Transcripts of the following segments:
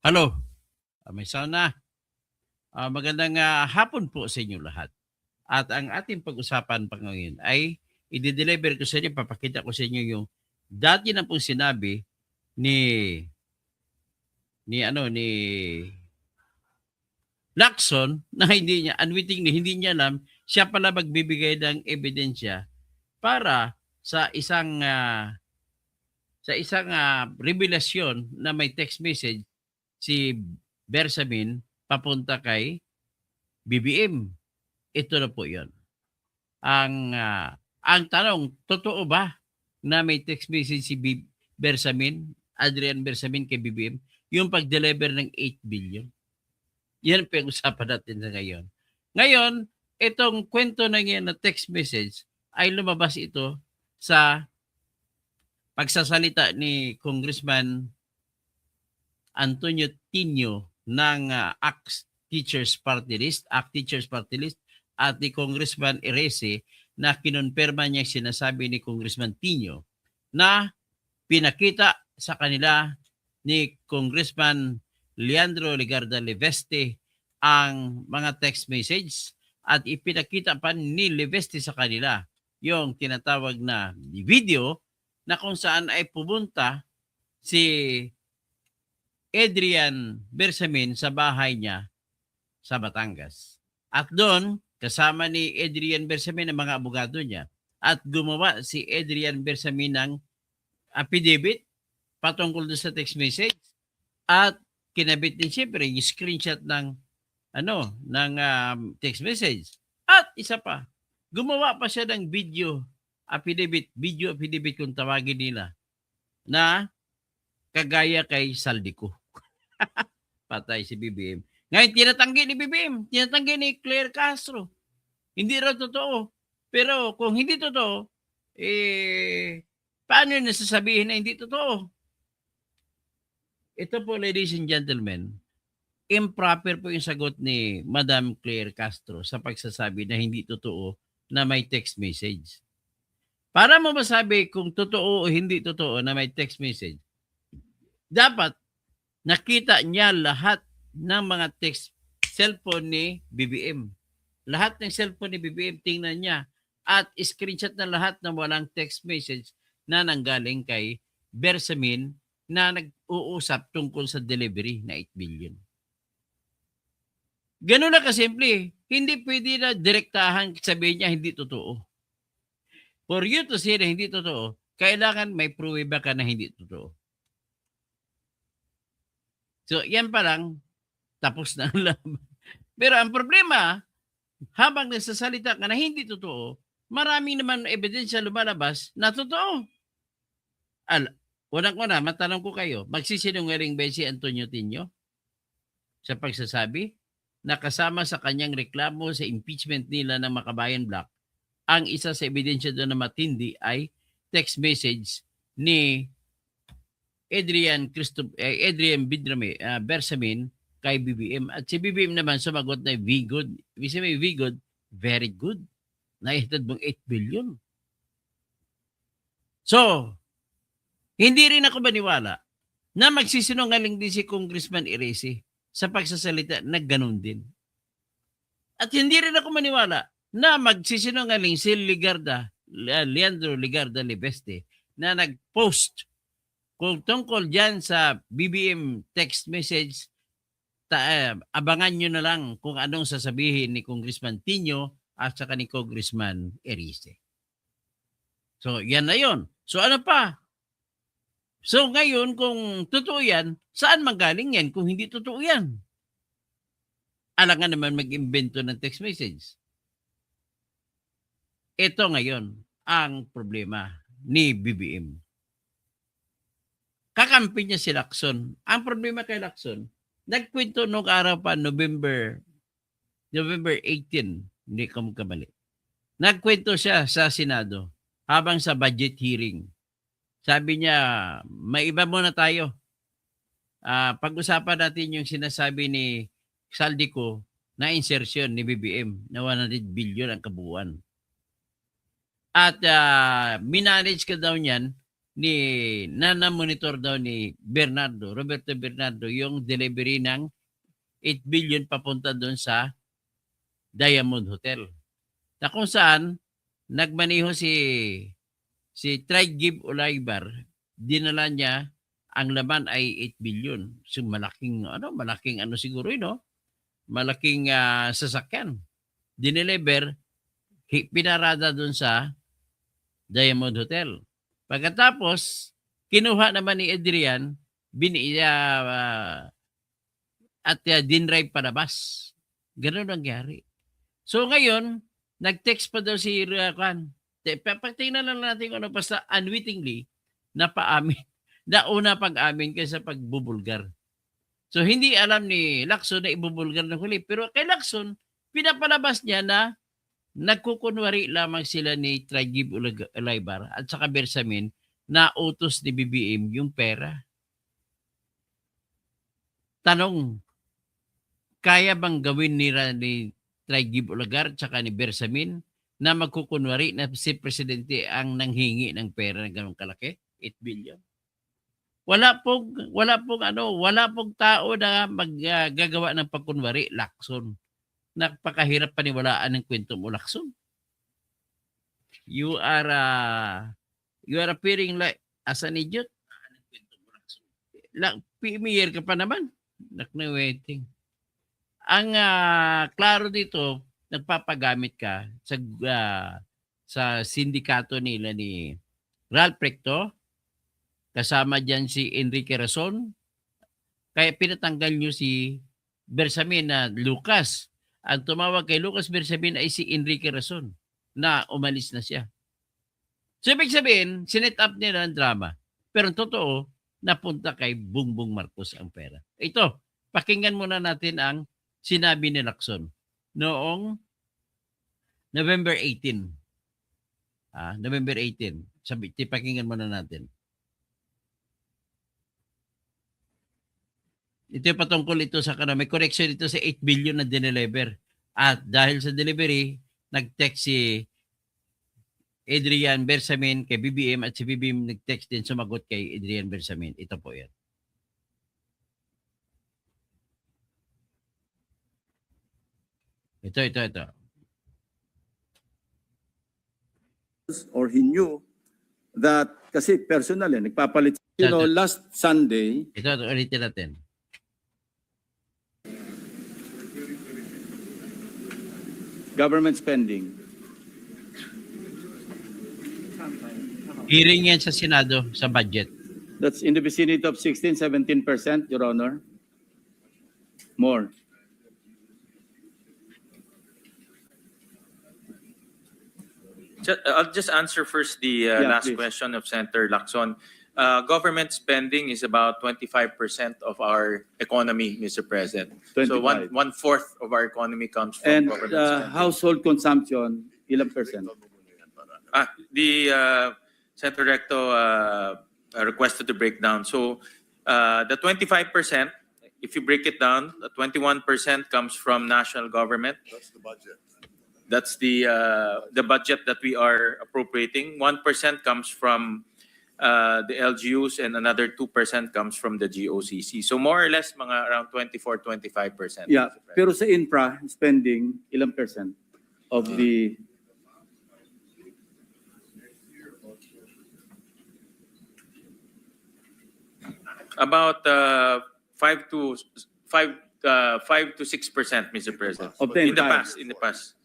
Hello, may sauna. Magandang hapon po sa inyo lahat. At ang ating pag-usapan pa ngayon ay i-deliver ko sa inyo, papakita ko sa inyo yung dati na pong sinabi ni ni Lacson na hindi niya unwittingly hindi niya alam siya pala magbibigay ng ebidensya para sa isang revelasyon na may text message si Bersamin papunta kay BBM. Ito na po 'yon. Ang tanong, totoo ba na may text message si Adrian Bersamin kay BBM, yung pag-deliver ng 8 billion? Yan po yung usapan natin sa ngayon. Ngayon, itong kwento na yan na text message ay lumabas ito sa pagsasalita ni Congressman Antonio Tino ng ACT Teachers Party List at ni Congressman Erese na kinonperma niya sinasabi ni Congressman Tino na pinakita sa kanila ni Congressman Leandro Legarda Leveste ang mga text message at ipinakita pa ni Leveste sa kanila yung tinatawag na video na kung saan ay pumunta si Adrian Bersamin sa bahay niya sa Batangas. At doon, kasama ni Adrian Bersamin ang mga abogado niya. At gumawa si Adrian Bersamin ng affidavit patungkol doon sa text message. At kinabit din siyempre yung screenshot ng text message. At isa pa, gumawa pa siya ng video affidavit kung tawagin nila, na kagaya kay Saldico. Patay si BBM. Ngayon, tinatanggi ni BBM, tinatanggi ni Claire Castro. Hindi raw totoo. Pero kung hindi totoo, paano yun nasasabihin na hindi totoo? Ito po, ladies and gentlemen, improper po yung sagot ni Madam Claire Castro sa pagsasabi na hindi totoo na may text message. Para mo masabi kung totoo o hindi totoo na may text message, dapat nakita niya lahat ng mga text cellphone ni BBM. Lahat ng cellphone ni BBM, tingnan niya. At screenshot na lahat ng walang text message na nanggaling kay Bersamin na nag-uusap tungkol sa delivery na 8 billion. Ganun na kasimple. Hindi pwede na direktahan sabihin niya hindi totoo. For you to say na hindi totoo, kailangan may pruweba ka na hindi totoo. So, yan pa lang, tapos na ang laban. Pero ang problema, habang nagsasalita ka na hindi totoo, marami naman ebidensya lumalabas na totoo. Unang-una, matanong ko kayo, magsisinungaling ba si Antonio Tino sa pagsasabi na kasama sa kanyang reklamo sa impeachment nila ng Makabayan Black, ang isa sa ebidensya doon na matindi ay text message ni Adrian Bersamin kay BBM, at si BBM naman sumagot na very good, very good. Naitad mong 8 billion. So, hindi rin ako maniwala na magsisinungaling din si Congressman Erese sa pagsasalita na ganun din. At hindi rin ako maniwala na magsisinungaling si Leandro Legarda Leveste na nag-post kung tungkol dyan sa BBM text message. Abangan nyo na lang kung anong sasabihin ni Congressman Tino at saka ni Congressman Erese. So, yan na yun. So, ano pa? So, ngayon, kung totoo yan, saan manggaling yan kung hindi totoo yan? Alangan naman mag-imbento ng text message. Ito ngayon ang problema ni BBM. Kakampi niya si Lacson. Ang problema kay Lacson, nagkwento nung araw pa, November 18, hindi ko magkamali. Nagkwento siya sa Senado habang sa budget hearing. Sabi niya, may iba muna tayo. Pag-usapan natin yung sinasabi ni Saldico na insertion ni BBM na 100 billion ang kabuuan. At minanage ka daw niyan na monitor daw ni Roberto Bernardo yung delivery ng 8 billion papunta doon sa Diamond Hotel. Na kung saan nagmaneho si Trigib Olaybar, dinala niya ang laman ay 8 billion. So malaking siguro no? Malaking sasakyan. Dineliver, pinarada doon sa Diamond Hotel. Pagkatapos, kinuha naman ni Adrian at dinrive palabas. Ganun ang nangyari. So ngayon, nag-text pa daw si Kwan. Tingnan lang natin kung ano, basta unwittingly, napaamin. Nauna pag-amin kaysa pagbubulgar. So hindi alam ni Lacson na ibubulgar ng huli. Pero kay Lacson, pinapalabas niya na nagkukunwari lamang sila ni Trigib Olaybar at saka Bersamin na utos ni BBM yung pera. Tanong, kaya bang gawin ni Trigib Olaybar at saka ni Bersamin na magkukunwari na si Presidente ang nanghingi ng pera ng ganong kalaki? 8 billion. Wala pong tao na maggagawa ng pagkunwari, Lacson. Napakahirap paniwalaan ng kwento mo, Lacson. You are appearing like as an idiot. Premier ka pa naman. Waiting. Ang klaro dito, nagpapagamit ka sa sindikato nila ni Ralph Recto, kasama dyan si Enrique Razon, kaya pinatanggal nyo si Bersamin na Lucas. Ang tumawag kay Lucas Bersamin ay si Enrique Razon na umalis na siya. So ibig sabihin, sinet up nila ang drama. Pero ang totoo, napunta kay Bongbong Marcos ang pera. Ito, pakinggan muna natin ang sinabi ni Lacson noong November 18. November 18. Pakinggan muna natin. Ito yung patungkol ito sa may connection ito sa 8 billion na dineliver. At dahil sa delivery, nag-text si Adrian Bersamin kay BBM at si BBM nag-text din sumagot kay Adrian Bersamin. Ito po yan. Ito. Or he knew that, kasi personal nagpapalit. Last Sunday. Ito, ulitin natin. Government spending. Hearing yan sa Senado, sa budget. That's in the vicinity of 16-17%, Your Honor. More. I'll just answer first the last please. question of Senator Lacson. Government spending is about 25% of our economy, Mr. President. 25. So one-fourth of our economy comes from And government spending. household consumption, ilang percent? Senator Recto requested the breakdown. So the 25%, if you break it down, the 21% comes from national government. That's the budget. That's the budget that we are appropriating. 1% comes from the LGUs and another 2% comes from the GOCC. So more or less, mga around 24-25%. Yeah, pero sa infra spending, ilang percent of the... About 5 to 6%, Mr. President. Of the In the entire- past.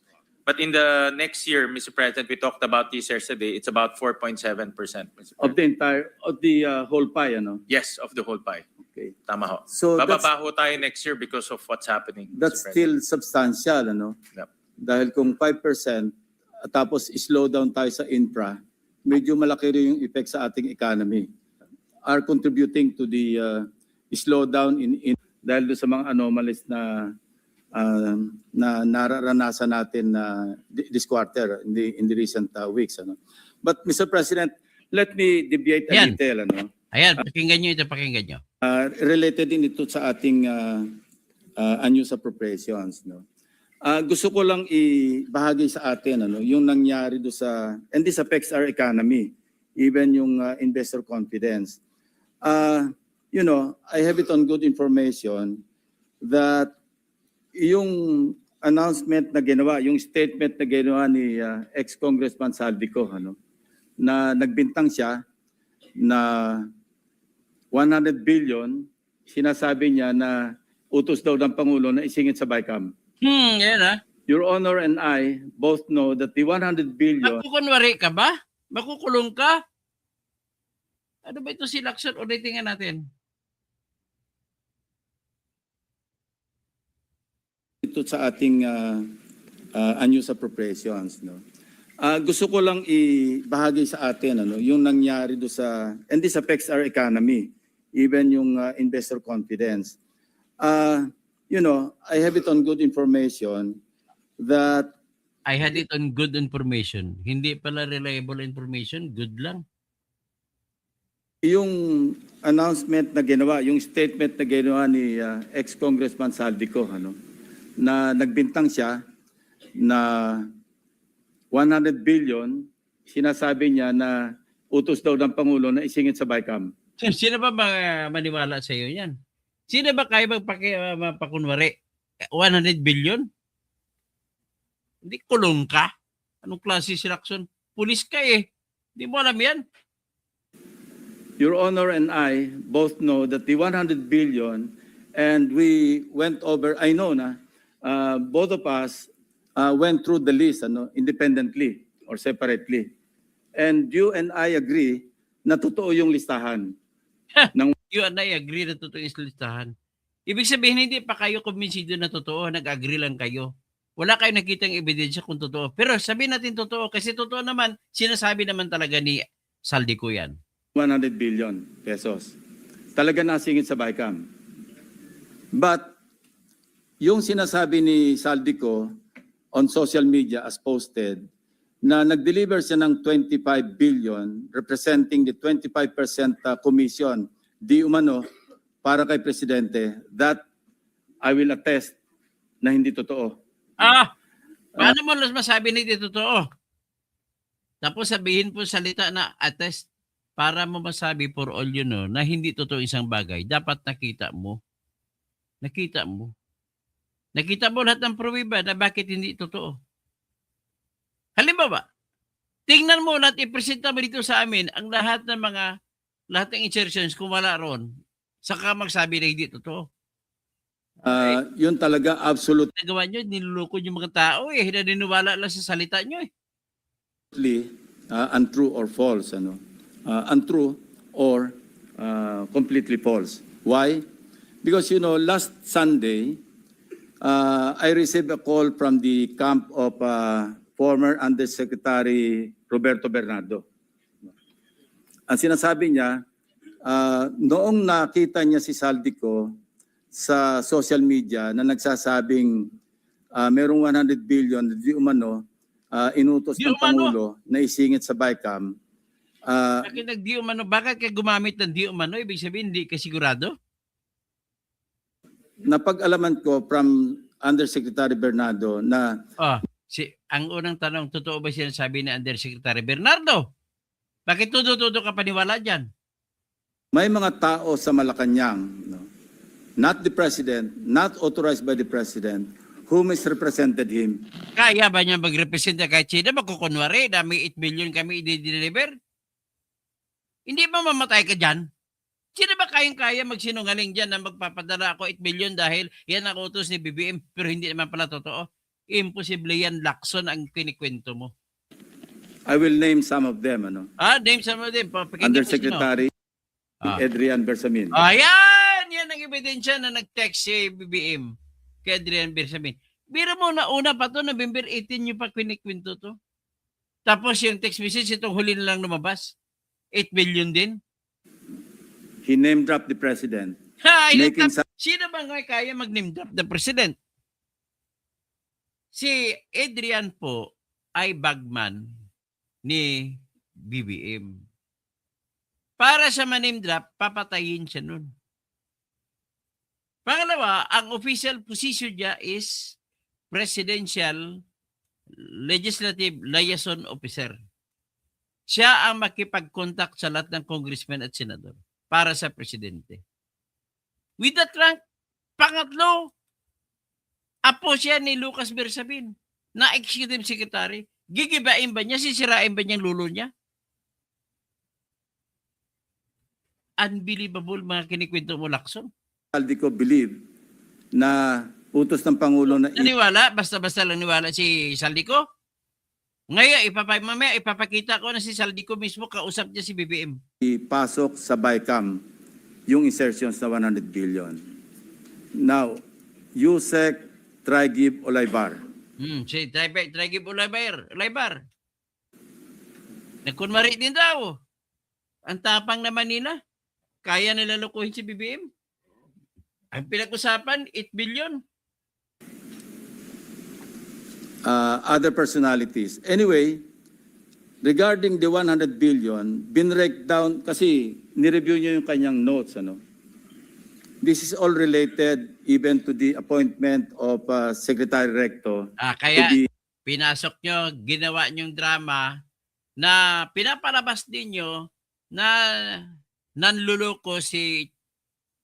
But in the next year, Mr. President, we talked about this yesterday. It's about 4.7%, Mr. Of President. the whole pie, ano? Yes, of the whole pie. Okay. Tama ho. So Bababa ho tayo next year because of what's happening, Mr. that's President. still substantial, ano? Yep. Dahil kung 5%, tapos slow down tayo sa infra, medyo malaki rin yung effect sa ating economy. Are contributing to the slowdown in dahil doon sa mga anomalies na nararanasan natin this quarter in the recent weeks, ano. But Mr. President, let me deviate a Ayan. little, ano. Ayan, pakinggan nyo. Related din ito sa ating unused appropriations, no. Gusto ko lang ibahagi sa atin, ano, yung nangyari do sa, and this affects our economy even yung investor confidence. I have it on good information that yung announcement na ginawa, yung statement na ginawa ni ex-Congressman Saldico, na nagbintang siya na 100 billion, sinasabi niya na utos daw ng Pangulo na isingit sa BICAM. Yan ah. Your Honor and I both know that the 100 billion Makukunwari ka ba? Makukulong ka? Ano ba ito si Lacson? Ulitin nga natin. ito sa ating unused appropriations. Gusto ko lang ibahagi sa atin yung nangyari do sa, and this affects our economy, even yung investor confidence. I have it on good information that I had it on good information. Hindi pala reliable information, good lang. yung announcement na ginawa, yung statement na ginawa ni ex-Congressman Saldico, na nagbintang siya na 100 billion, sinasabi niya na utos daw ng Pangulo na isingit sa BICAM. Sino ba maniwala sa iyo yan? Sino ba kaya mapakunwari? 100 billion? Hindi kulong ka? Anong klase si Lacson? Pulis ka eh. Hindi mo alam yan. Your Honor and I both know that the 100 billion, and we went over, I know na, both of us went through the list independently or separately. And you and I agree na totoo yung listahan. You and I agree na totoo yung listahan. Ibig sabihin, hindi pa kayo kumbinsido na totoo, nag-agree lang kayo. Wala kayong nakitang ebidensya kung totoo. Pero sabihin natin totoo, kasi totoo naman, sinasabi naman talaga ni Saldico yan. 100 billion pesos. Talaga nasingit sa BICAM. But yung sinasabi ni Saldico on social media as posted, na nag-deliver siya ng 25 billion representing the 25% commission di umano para kay Presidente, that I will attest na hindi totoo. Paano mo masabi na hindi totoo? Tapos sabihin po salita na attest para mo masabi for all you know na hindi totoo isang bagay. Dapat nakita mo. Nakita mo. Nakita mo lahat ng pruweba na bakit hindi totoo. Halimbawa, tingnan mo lahat, ipresenta mo dito sa amin ang lahat ng insertions kung wala ron, saka magsabi na hindi totoo. Yun talaga absolutely Nagawa nyo, niluloko yung mga tao eh, naniniwala lang sa salita nyo eh. untrue or false. Untrue or completely false. Why? Because, last Sunday, I received a call from the camp of former Undersecretary Roberto Bernardo. Ang sinasabi niya, noong nakita niya si Saldico sa social media na nagsasabing merong 100 billion di umano inutos ng Pangulo na isingit sa BICAM. Bakit nag-di umano? Bakit ka gumamit ng di umano? Ibig sabihin, hindi ka sigurado? Napag-alaman ko from Undersecretary Bernardo na ang unang tanong, totoo ba sinasabi ni Undersecretary Bernardo? Bakit tudo-tudo ka paniwala dyan? may mga tao sa Malacanang, not the President, not authorized by the President, who misrepresented him. Kaya ba niya mag-represent kahit sino? Magkukunwari na may 8 billion kami i-deliver? Hindi ba mamatay ka dyan? Sino ba kayang-kaya magsinungaling dyan na magpapadala ako 8 billion dahil yan ang utos ni BBM pero hindi naman pala totoo? Imposible yan, Lacson, ang kinikwento mo. I will name some of them. Name some of them. Undersecretary Adrian Bersamin. Yan! Yan ang ebidensya na nag-text si BBM kay Adrian Bersamin. Bira mo na una pa to, November 18 yung pa kinikwento to. Tapos yung text message, itong huli na lang lumabas. 8 billion din. He name-dropped the President. Sino ba nga kaya mag-name drop the President? Si Adrian po ay bagman ni BBM. Para sa ma-name drop, papatayin siya nun. Pangalawa, ang official position niya is Presidential Legislative Liaison Officer. siya ang makipag-contact sa lahat ng congressman at senador para sa presidente. With that rank, pangatlo, apo siya ni Lucas Bersamin na executive secretary. Gigibain ba niya? Sisirain ba niyang lulo niya? Unbelievable mga kinikwento mo, Lacson. Saldico believe na utos ng Pangulo na Naniwala? Basta-basta lang niwala si Saldico? Ngayon, mamaya ipapakita ko na si Saldico mismo kausap niya si BBM. ipasok sa BICAM yung insertions na 100 billion. Now, Yusek Trigib Olaybar. Si Trigib Olaybar. Nagkunwari din daw. Ang tapang naman nila. Kaya nila lukuhin si BBM. Ang pinag-usapan, 8 billion. Other personalities. Anyway, regarding the 100 billion, binrek down, kasi nireview niyo yung kanyang notes. This is all related even to the appointment of Secretary Recto. Kaya to be pinasok nyo, ginawa nyong drama na pinapalabas din nyo na nanluloko si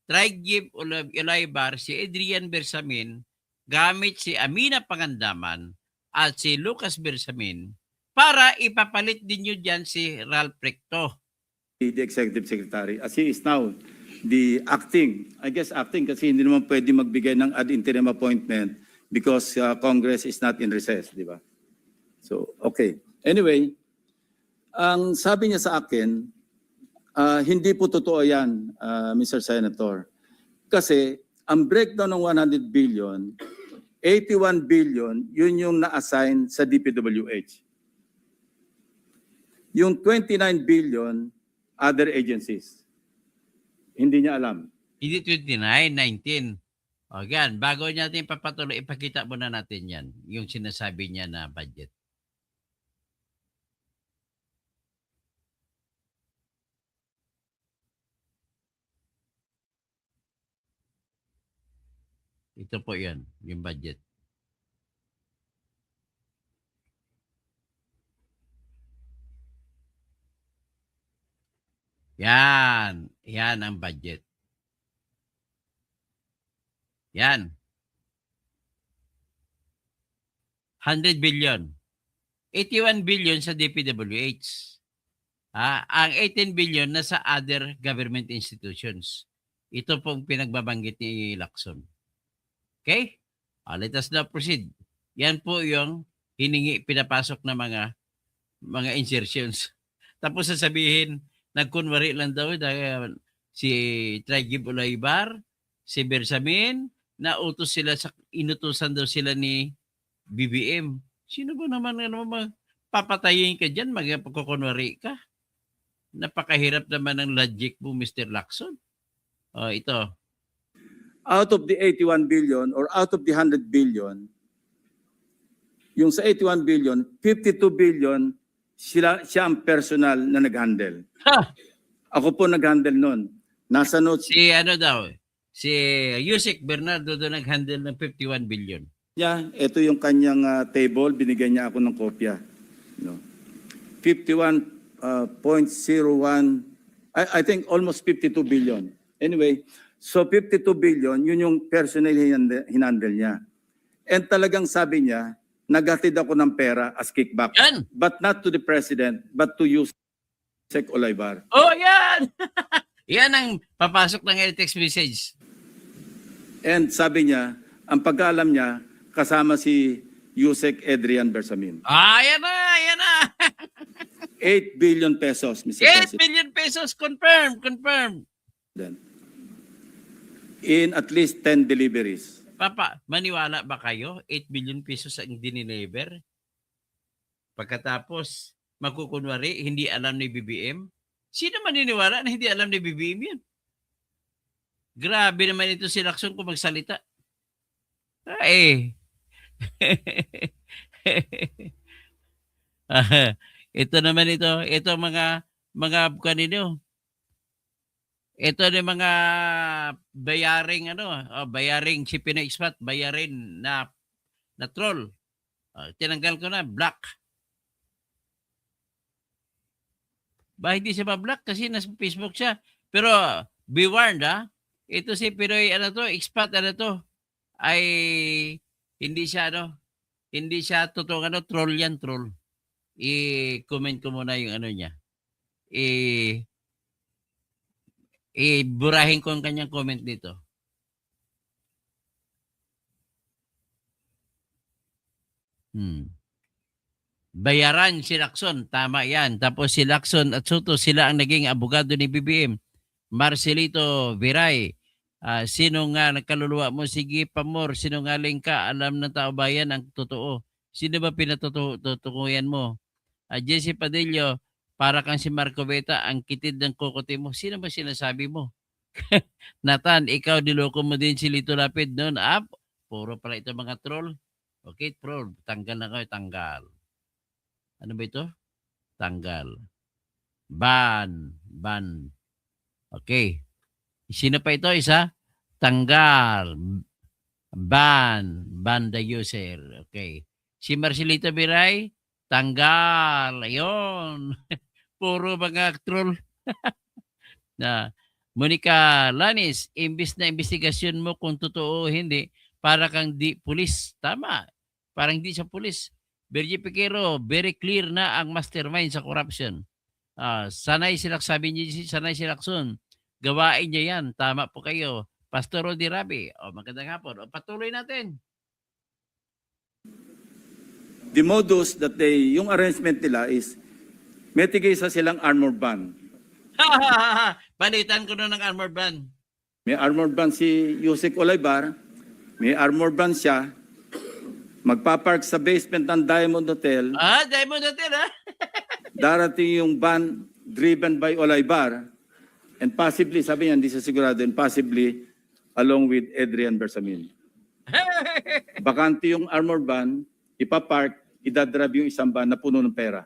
Trigib Olaybar, si Adrian Bersamin, gamit si Amina Pangandaman at si Lucas Bersamin para ipapalit din nyo dyan si Ralph Recto. the Executive Secretary, as he is now the acting, I guess acting kasi hindi naman pwede magbigay ng ad interim appointment because Congress is not in recess, di ba? So, okay. Anyway, ang sabi niya sa akin, hindi po totoo yan, Mr. Senator. Kasi ang breakdown ng 100 billion, 81 billion, yun yung na-assign sa DPWH. Yung 29 billion, other agencies. Hindi niya alam. Hindi 29, 19. O yan, bago natin papatuloy, ipakita muna natin yan, yung sinasabi niya na budget. Ito po yan, yung budget. Yan. Yan ang budget. Yan. 100 billion. 81 billion sa DPWH. Ang 18 billion na sa other government institutions. Ito pong pinagbabanggit ni Lacson. Okay? Let us now proceed. Yan po yung pinapasok na mga insertions. Tapos sasabihin, nagkunwari lang daw dahil si Trigib Olaybar, si Bersamin, inutusan daw sila ni BBM. Sino ba naman papatayin ka dyan, magpakukunwari ka? Napakahirap naman ng logic mo, Mr. Lacson. Ito. Out of the 81 billion or out of the 100 billion, yung sa 81 billion, 52 billion, siya ang personal na nag-handle. Ako po nag-handle nun. Nasa notes Si Yusek Bernardo doon nag-handle ng 51 billion. niya. Ito yung kanyang table. Binigyan niya ako ng kopya. 51.01, I think almost 52 billion. Anyway, so 52 billion, yun yung personal hinandle niya. And talagang sabi niya, naghatid ako ng pera as kickback. Yan! But not to the president, but to Yusek Olaybar. Yan! Yan ang papasok ng text message. And sabi niya, ang pagkaalam niya, kasama si Yusek Adrian Bersamin. Yan na! 8 billion pesos, Mr. 8 President. billion pesos, confirm. In at least 10 deliveries. Papa, maniwala ba kayo? 8 billion pesos ang dineliver? Pagkatapos, magkukunwari, hindi alam ni BBM? Sino maniniwala na hindi alam ni BBM yan? Grabe naman ito si Lacson kung magsalita. Ito naman ito mga kanino. Ito na mga bayaring si Pinoy Expat, bayarin na troll. Tinanggal ko na, black. Ba hindi siya ma-block kasi nasa Facebook siya. Pero be warned ito si Pinoy expat ay hindi siya hindi siya totoong troll yan, troll. I-comment ko muna yung niya. Burahin ko ang kanyang comment dito. Bayaran si Lacson, tama yan. Tapos si Lacson at Soto, sila ang naging abogado ni BBM. Marcelito Viray, sino nga nagkaluluwa mo? Sige, Pamor, sinungaling ka, alam ng tao bayan ang totoo. Sino ba pinatutukuyan mo? Jesse Padillo, para kang si Marco Beta, ang kitid ng kokote mo. Sino ba sinasabi mo? Nathan, ikaw niloko mo din si Lito Lapid noon. Puro pala ito mga troll. Okay, troll. Tanggal na kayo, tanggal. Ano ba ito? Tanggal. Ban. Okay. Sino pa ito? Isa? Tanggal. Ban the user. Okay. Si Marcelito Biray, tanggal. Ayun. Puro mga troll. Na Monica Lanis, imbis na investigasyon mo kung totoo o hindi, para kang di pulis. Tama. Parang hindi siya pulis. Bergie Piquero, very clear na ang mastermind sa corruption. Sanay sila, sabi niya, sanay si Lacson. Gawain niya yan. Tama po kayo. Pastor Rodi Rabi. Magandang hapon. Patuloy natin. The modus that yung arrangement nila is may tigisa silang armor ban. Palitan ko na ng armor ban. May armor ban si Yusek Olaybar. May armor ban siya. Magpapark sa basement ng Diamond Hotel. Diamond Hotel Darating yung van driven by Olaybar. And possibly, sabi niya, hindi siya sigurado, and possibly along with Adrian Bersamin. Bakante yung armor van, ipapark, idadrive yung isang van na puno ng pera.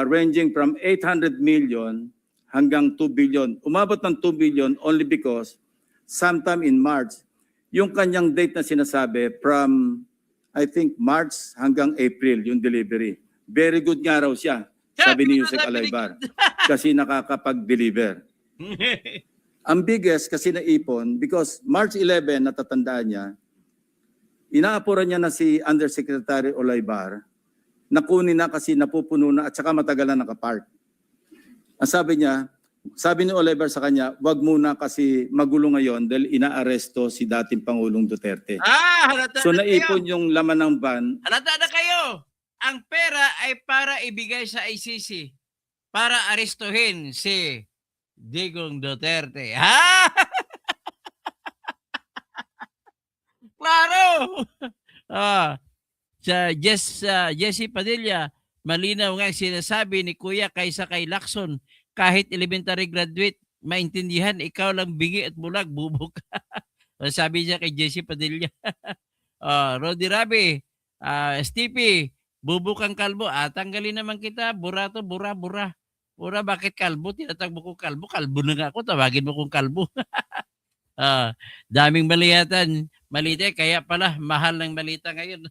Ranging from 800 million hanggang 2 billion. Umabot ng 2 billion only because sometime in March, yung kanyang date na sinasabi from, I think, March hanggang April, yung delivery. Very good nga raw siya, sabi ni Yusek Alaybar, kasi nakakapag-deliver. Ang biggest kasi naipon, because March 11, natatandaan niya, inaapuran niya na si Undersecretary Olaybar, nakunin na kasi napupuno na at saka matagal na nakapark. Ang sabi niya, sabi ni Olaybar sa kanya, wag muna kasi magulo ngayon dahil inaaresto si dating Pangulong Duterte. Halata So na naipon kayo. yung laman ng van. Halata na kayo. Ang pera ay para ibigay sa ICC. Para arestuhin si Digong Duterte. Klaro! Jesse Padilla, malinaw nga sinasabi ni Kuya kaysa kay Lacson. Kahit elementary graduate, maintindihan, ikaw lang bingi at bulag, bubog. Sabi niya kay Jesse Padilla. Rodi Rabi, Stippy, bubuk ang kalbo. Tanggalin naman kita, burato, bura. Bura, bakit kalbo? Tinatagbo ko kalbo. Kalbo na nga ako, tawagin mo kong kalbo. Daming maliyatan. Malite, kaya pala, mahal ng malita ngayon.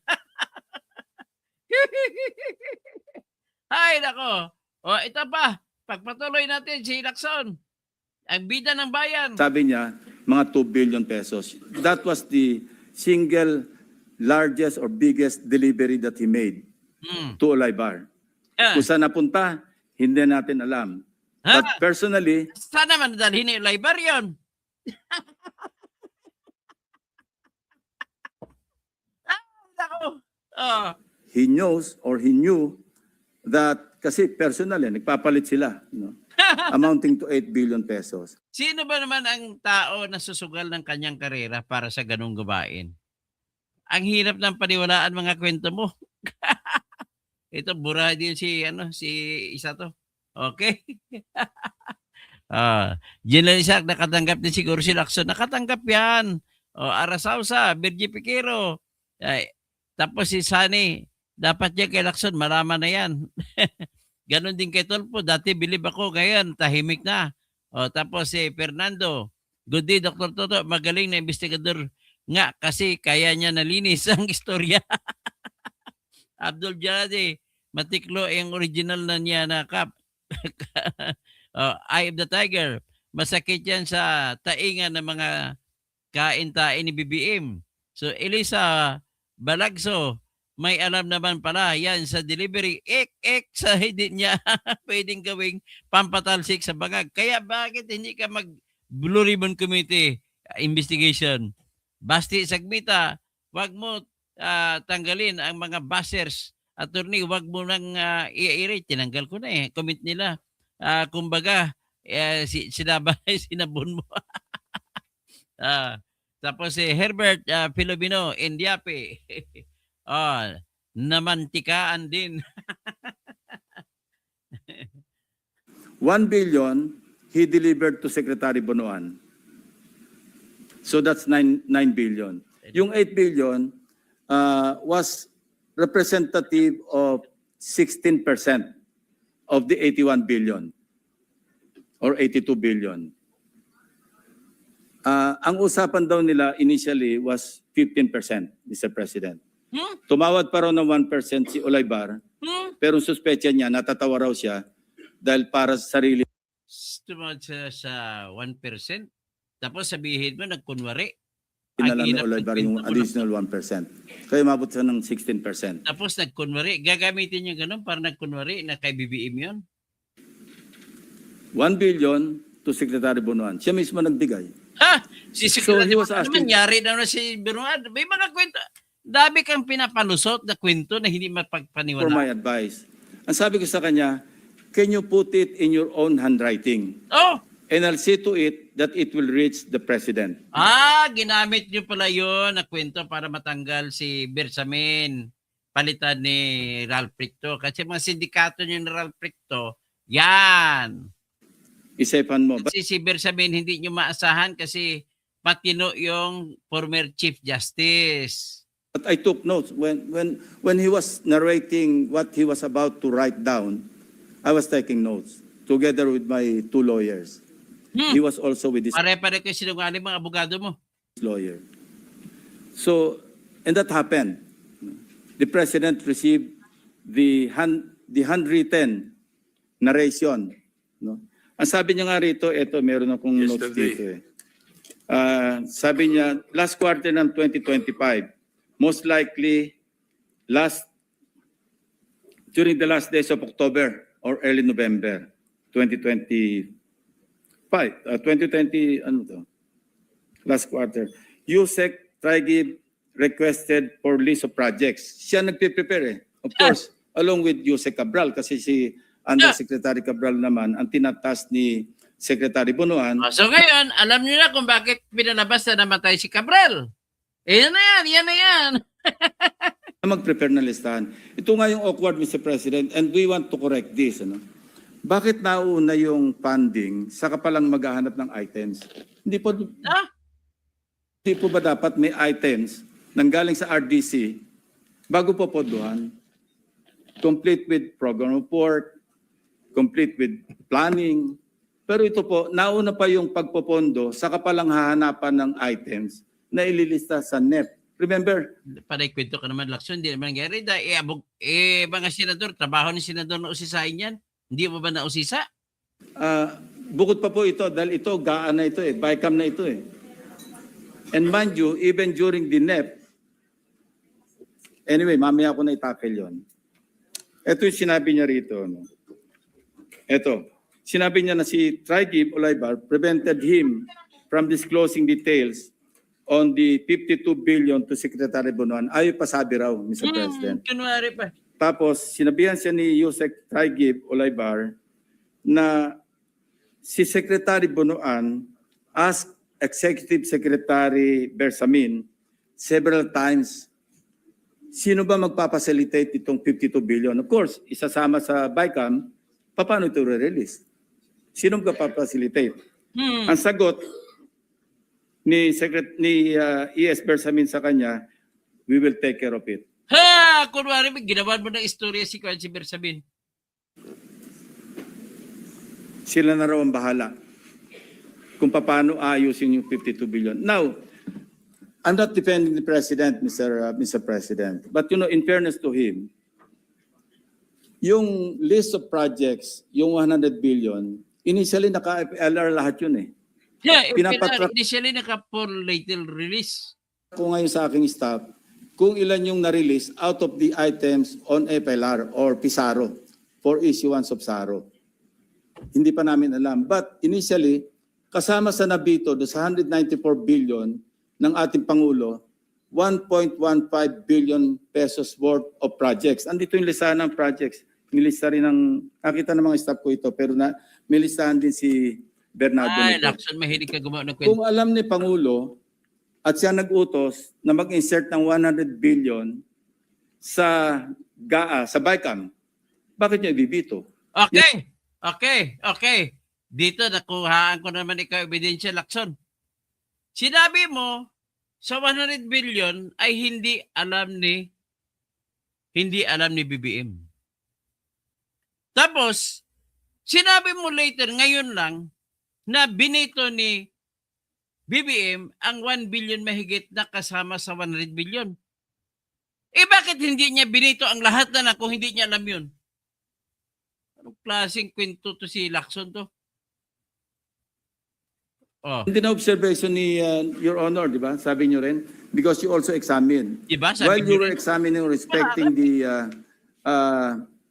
Ay, nako. Ito pa. Pagpatuloy natin si Lacson, ang bida ng bayan. Sabi niya, mga 2 billion pesos. That was the single largest or biggest delivery that he made to Olaybar. Kung saan napunta, hindi natin alam. But personally, sana man dalhin ni Olaybar yun. he knows or he knew that kasi personally, nagpapalit sila. No? Amounting to 8 billion pesos. Sino ba naman ang tao na susugal ng kanyang karera para sa ganung gawain? Ang hirap ng paniwalaan mga kwento mo. Ito, bura din si isa to. Okay? General Isaac, nakatanggap din siguro si Lacson. Nakatanggap yan. Arasausa, Bergie Piquero. Tapos si Sunny, dapat niya kay Lacson, malaman na yan. Ganon din kay Tolpo. Dati bilib ako, ngayon tahimik na. Tapos si Fernando, good day Dr. Toto, magaling na investigador nga kasi kaya niya nalinis ang istorya. Abdul Jaladi, matiklo yung original na niya na cup. Eye of the Tiger. Masakit yan sa taingan ng mga kain-tain ni BBM. So, Elisa Balagso, may alam naman pala yan sa delivery. Sa hindi niya pwedeng gawing pampatalsik sa bangag. Kaya bakit hindi ka mag-Blue Ribbon Committee investigation? Basti Sagmita, wag mo tanggalin ang mga buzzers. Attorney, wag mo nang i-irate. Tinanggal ko na comment nila. Kumbaga, sinabon mo. Tapos si Herbert Filomeno Indiape. Namantikaan din. 1 billion he delivered to Secretary Bonoan. So that's 9 billion. Yung 8 billion was representative of 16% of the 81 billion or 82 billion. Ang usapan daw nila initially was 15%, Mr. President. Tumawad pa raw ng 1% si Olaybar, pero suspecha niya, natatawa raw siya dahil para sa sarili. Tumawad sa 1%. Tapos sabihin mo, nagkunwari. Inalam ni Olaybar yung additional 1%. Kaya mabot siya ng 16%. Tapos nagkunwari. Gagamitin niya ganun para nagkunwari na kay BBM yun? 1 billion to Secretary Bonoan. Siya mismo nagbigay. Si So Secretary he was Bonoan, asking- nangyari na si Beruan. May mga kwento. Dami kang pinapalusot na kwento na hindi For mapagpaniwala. my advice. Ang sabi ko sa kanya, can you put it in your own handwriting? And I'll see to it that it will reach the President. Ginamit niyo pala yun na kwento para matanggal si Bersamin. Palitan ni Ralph Ricto. Kasi mga sindikato niyo ni Ralph Ricto, yan. Isipan mo. Kasi si Bersamin hindi niyo maasahan kasi patino yung former Chief Justice. But I took notes. When he was narrating what he was about to write down, I was taking notes together with my 2 lawyers. He was also with his Pare-pare kayo sinungaling mga abogado mo. lawyer. So, and that happened. The President received the handwritten narration. No? Ang sabi niya nga rito, eto, meron akong notes dito eh. Sabi niya, last quarter ng 2025, most likely during the last days of October or early November 2020, ano to? Last quarter. USEC Trigib requested for list of projects. Siya nagpe-prepare eh. Of course, along with USEC Cabral kasi si Undersecretary Cabral naman ang tinatas ni Secretary Bonoan. So ngayon, alam niyo na kung bakit pinalabas na namatay si Cabral. Yan na yan. Na mag-prepare ng listahan. Ito nga yung awkward, Mr. President, and we want to correct this. Ano? Bakit nauna yung funding saka palang maghahanap ng items? Hindi po ba dapat may items nanggaling sa RDC bago po podohan? Complete with program report, complete with planning. Pero ito po, nauna pa yung pagpopondo saka palang hahanapan ng items na ililista sa NEP. Remember? Panay kwento ka naman, Lacson. Hindi naman nangyari. Mga senador, trabaho ni senador na usisain yan. Hindi mo ba nausisa? Bukod pa po ito, dahil ito, gaan na ito eh, BICAM na ito eh. And mind you, even during the NEP, anyway, mamaya ko na itackle yun. Ito yung sinabi niya rito. No? Ito, sinabi niya na si Trigib Olaybar prevented him from disclosing details on the 52 billion to Secretary Bonoan. Ayaw pa sabi raw, Mr. President. Kunwari pa. Tapos, sinabihan siya ni Yusek Trigib Olaybar na si Secretary Bonoan asked Executive Secretary Bersamin several times, sino ba magpapacilitate itong 52 billion? Of course, isasama sa BICAM, paano ito re-release? Sino magpapacilitate? Ang sagot ni ES Bersamin sa kanya, we will take care of it. Kunwari, ginawan mo ng istorya si Bersamin. Sila na raw ang bahala kung paano ayusin yung 52 billion. Now, I'm not defending the President, Mr. President. But in fairness to him, yung list of projects, yung 100 billion, initially naka-FLR lahat yun eh. Yeah, Pinapatrack- initially naka-full later release. Ko ngayon sa aking staff, kung ilan yung na-release out of the items on FLR or PISARO for issuance of SARO. Hindi pa namin alam. But initially, kasama sa nabito do sa 194 billion ng ating Pangulo, 1.15 billion pesos worth of projects. Andito yung listahan ng projects. Nilista rin ng, nakita ng mga staff ko ito, pero may listahan din si Bernardo. Ay, nito. Lacson, mahilig ka gumawa ng kwento. Kung alam ni Pangulo at siya nag-utos na mag-insert ng 100 billion sa GAA, sa BICAM, bakit niya ibibito? Okay. Dito, nakuhaan ko naman ikaw ebidensya, Lacson. Sinabi mo, sa 100 billion ay hindi alam ni BBM. Tapos, sinabi mo later, ngayon lang, na binito ni BBM ang 1 billion mahigit na kasama sa 100 billion. Eh bakit hindi niya binito ang lahat na kung hindi niya alam yun? Anong klaseng kwento to si Lacson to? Oh, Hindi na observation ni Your Honor, di ba? Sabi niyo rin, because you also examined. diba? While you niyo were rin, examining respecting the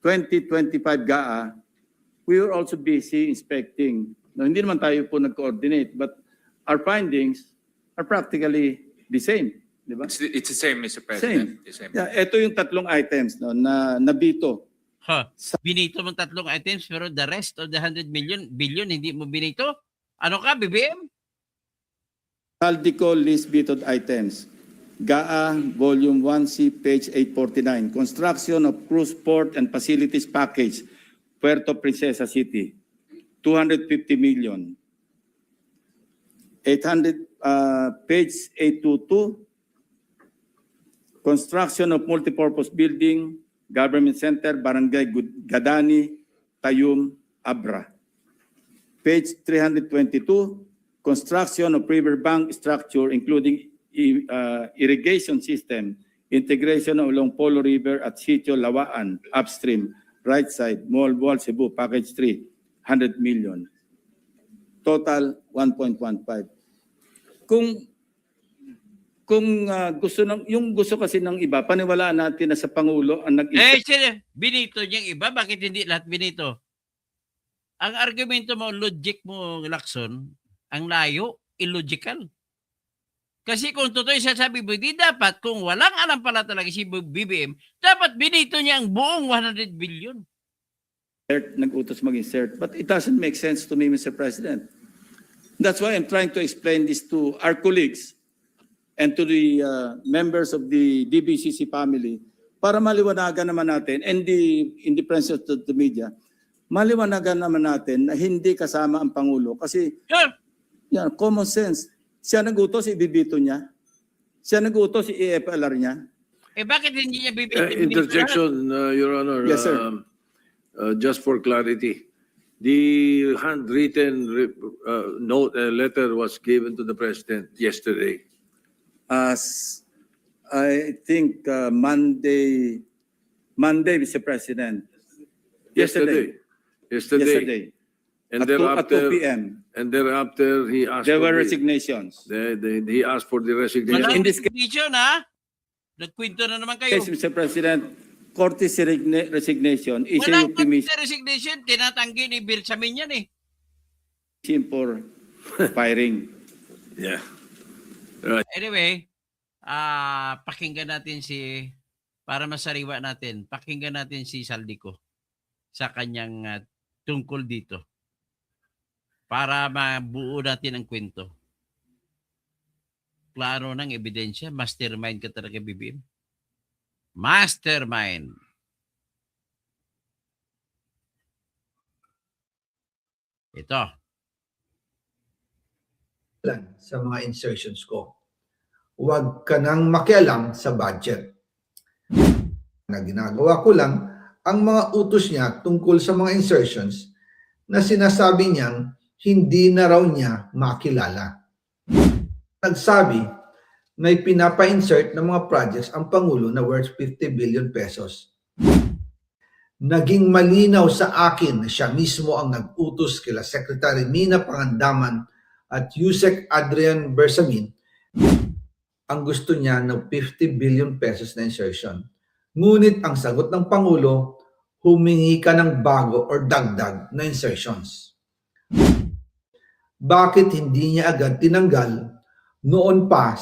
2025 GAA, we were also busy inspecting. No, hindi naman tayo po nag-coordinate, but our findings are practically the same. Di ba? It's the same, Mr. President. The same. Yeah, ito yung tatlong items no, na nabito. binito mong tatlong items pero the rest of the 100 billion hindi mo binito? Ano ka, BBM? Saldico list vetoed items. GAA Volume 1C, page 849. Construction of cruise port and facilities package, Puerto Princesa City. 250 million. 800, page 822. Construction of multipurpose building, Government Center, Barangay Gadani, Tayum, Abra. Page 322, construction of riverbank structure including irrigation system, integration along Polo River at Sitio Lawaan, upstream, right side, Mall Wall, Cebu, package 3, 100 million. Total 1.15. Kung gusto yung gusto kasi ng iba, paniwalaan natin na sa Pangulo ang Sir, binito niyang iba, bakit hindi lahat binito? Ang argumento mo, logic mo, Lacson, ang layo, illogical. Kasi kung totoo yung sasabi mo, di dapat, kung walang alam pala talaga si BBM, dapat binito niya ang buong 100 billion. nag-utos mag-insert. But it doesn't make sense to me, Mr. President. That's why I'm trying to explain this to our colleagues and to the members of the DBCC family para maliwanagan naman natin and in the presence of the media, maliwanagan naman natin na hindi kasama ang Pangulo kasi yan, common sense. Siya nag-utos, ibibito niya. Siya nag-utos, i-FLR niya. Eh bakit hindi niya bibito? Interjection, Your Honor. Yes, sir. Just for clarity, the handwritten note, letter was given to the President yesterday. As I think Monday, Mr. President. Yesterday. And At 2 p.m. And thereafter, he asked There for were the, resignations. he asked for the resignation. Walang In this case- resignation, ha? Nagkwento na naman kayo. Yes, Mr. President, courtesy resignation is a Walang euphemism resignation, tinatanggi ni Bill Samin yan eh. for firing. Yeah. Anyway, pakinggan natin para masariwa natin, pakinggan natin si Saldico sa kanyang tungkol dito para mabuo natin ang kwento. Klaro ng ebidensya, mastermind ka talaga, BBM. Mastermind. Ito. Lang sa mga insertions ko. Huwag ka nang makialam sa budget. Na ginagawa ko lang ang mga utos niya tungkol sa mga insertions na sinasabi niyang hindi na raw niya makilala. Nagsabi na pinapa-insert ng mga projects ang Pangulo na worth 50 billion pesos. naging malinaw sa akin na siya mismo ang nag-utos kila Secretary Mina Pangandaman at Yusek Adrian Bersamin ang gusto niya ng 50 billion pesos na insertion. Ngunit ang sagot ng Pangulo, humingi ka ng bago or dagdag na insertions. Bakit hindi niya agad tinanggal noon pa?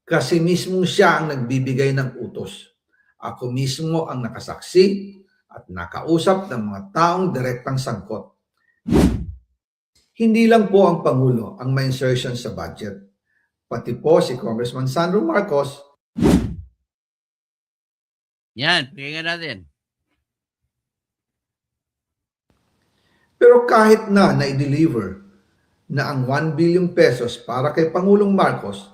Kasi mismo siya ang nagbibigay ng utos. Ako mismo ang nakasaksi at nakausap ng mga taong direktang sangkot. Hindi lang po ang Pangulo ang may insertion sa budget. Pati po si Congressman Sandro Marcos. Yan, pakinggan natin. Pero kahit na na-deliver na ang 1 billion pesos para kay Pangulong Marcos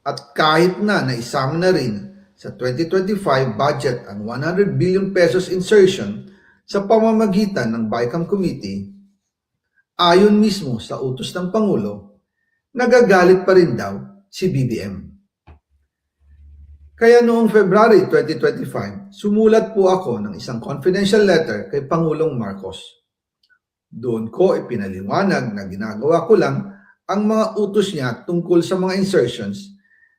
at kahit na naisama na rin sa 2025 budget ang 100 billion pesos insertion sa pamamagitan ng BICAM Committee, ayon mismo sa utos ng Pangulo, nagagalit pa rin daw si BBM. Kaya noong February 2025, sumulat po ako ng isang confidential letter kay Pangulong Marcos. Doon ko ipinaliwanag na ginagawa ko lang ang mga utos niya tungkol sa mga insertions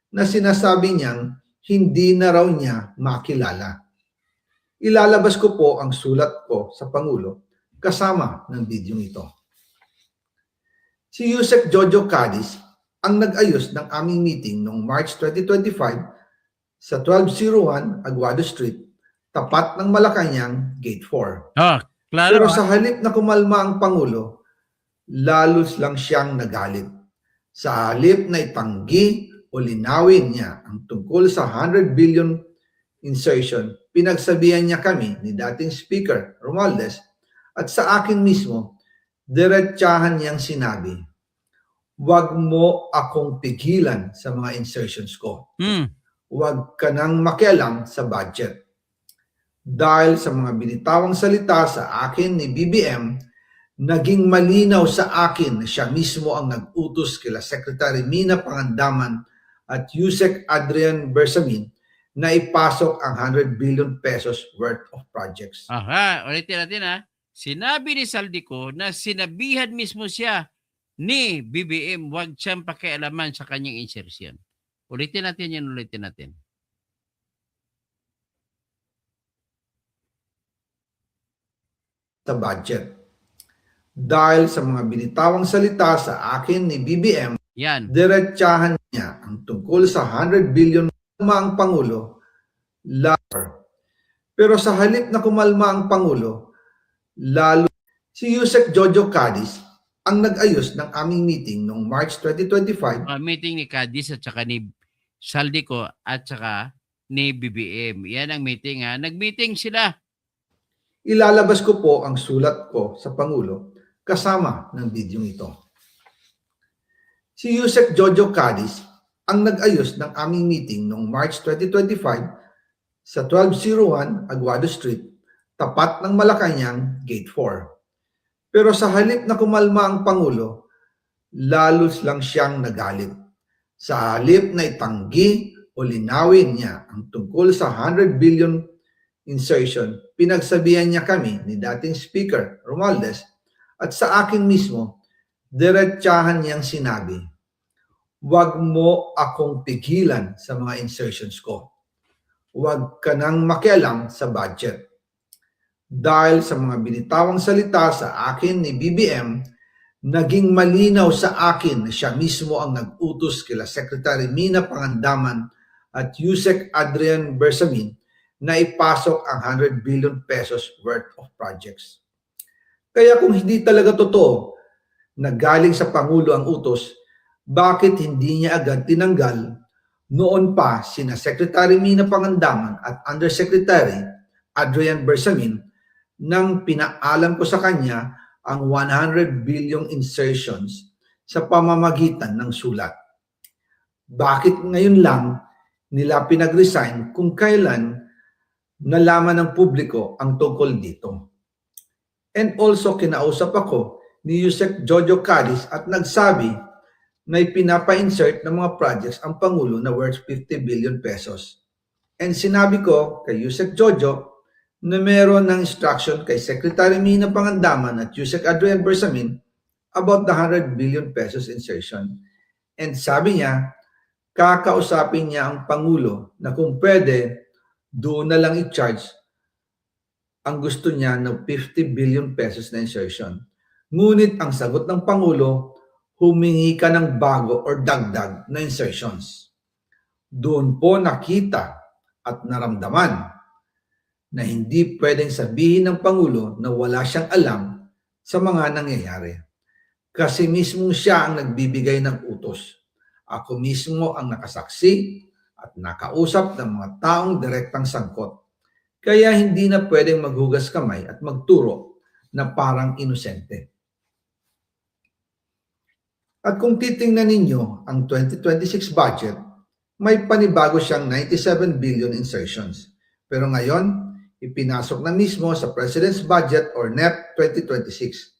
na sinasabi niyang hindi na raw niya makilala. Ilalabas ko po ang sulat ko sa Pangulo kasama ng video ito. Si Yusek Jojo Cadiz ang nag-ayos ng aming meeting noong March 2025 sa 1201 Aguado Street, tapat ng Malacanang, Gate 4. Oh, klaro. Pero sa halip na kumalma ang Pangulo, lalos lang siyang nagalit. Sa halip na itanggi o linawin niya ang tungkol sa 100 billion insertion, pinagsabihan niya kami ni dating Speaker Romualdez at sa akin mismo, diretsahan niyang sinabi, "Huwag mo akong pigilan sa mga insertions ko. Huwag ka nang makialam sa budget." Dahil sa mga binitawang salita sa akin ni BBM, naging malinaw sa akin na siya mismo ang nag-utos kila Secretary Mina Pangandaman at Yusek Adrian Bersamin na ipasok ang 100 billion pesos worth of projects. Aha, ulitin natin ha. Sinabi ni Saldico na sinabihan mismo siya ni BBM wag siyang pakialaman sa kanyang insertion. Ulitin natin yan, ulitin natin. Sa budget. Dahil sa mga binitawang salita sa akin ni BBM, Yan. diretsahan niya ang tungkol sa 100 billion ang Pangulo, pero sa halip na kumalma ang Pangulo, lalo si Yusek Jojo Cadiz ang nag-ayos ng aming meeting noong March 2025 Meeting ni Cadiz at saka ni Saldico at saka ni BBM. Yan ang meeting ha. Nag-meeting sila. Ilalabas ko po ang sulat ko sa Pangulo kasama ng video ito. Si Yusek Jojo Cadiz ang nag-ayos ng aming meeting noong March 2025 sa 1201 Aguado Street, tapat ng Malacanang, Gate 4. Pero sa halip na kumalma ang Pangulo, lalos lang siyang nagalit. Sa halip na itanggi o linawin niya ang tungkol sa 100 billion insertion, pinagsabihan niya kami ni dating Speaker Romualdez at sa akin mismo, diretsahan niyang sinabi, "Huwag mo akong pigilan sa mga insertions ko. Huwag ka nang makialam sa budget." Dahil sa mga binitawang salita sa akin ni BBM, naging malinaw sa akin na siya mismo ang nag-utos kila Secretary Mina Pangandaman at Yusek Adrian Bersamin na ipasok ang 100 billion pesos worth of projects. Kaya kung hindi talaga totoo na galing sa Pangulo ang utos, bakit hindi niya agad tinanggal noon pa sina Secretary Mina Pangandaman at Undersecretary Adrian Bersamin nang pinaalam ko sa kanya ang 100 billion insertions sa pamamagitan ng sulat? Bakit ngayon lang nila pinag-resign kung kailan nalaman ng publiko ang tungkol dito? And also kinausap ako ni Yusek Jojo Cadiz at nagsabi na ipinapa-insert ng mga projects ang Pangulo na worth 50 billion pesos. And sinabi ko kay Yusek Jojo na meron ng instruction kay Secretary Mina Pangandaman at Yusek Adrian Bersamin about the 100 billion pesos insertion. And sabi niya, kakausapin niya ang Pangulo na kung pwede, doon na lang i-charge ang gusto niya ng 50 billion pesos na insertion. Ngunit ang sagot ng Pangulo, humingi ka ng bago or dagdag na insertions. Doon po nakita at naramdaman na hindi pwedeng sabihin ng Pangulo na wala siyang alam sa mga nangyayari. Kasi mismo siya ang nagbibigay ng utos. Ako mismo ang nakasaksi at nakausap ng mga taong direktang sangkot. Kaya hindi na pwedeng maghugas kamay at magturo na parang inosente. At kung titingnan ninyo ang 2026 budget, may panibago siyang 97 billion insertions. Pero ngayon, ipinasok na mismo sa President's Budget or NEP 2026.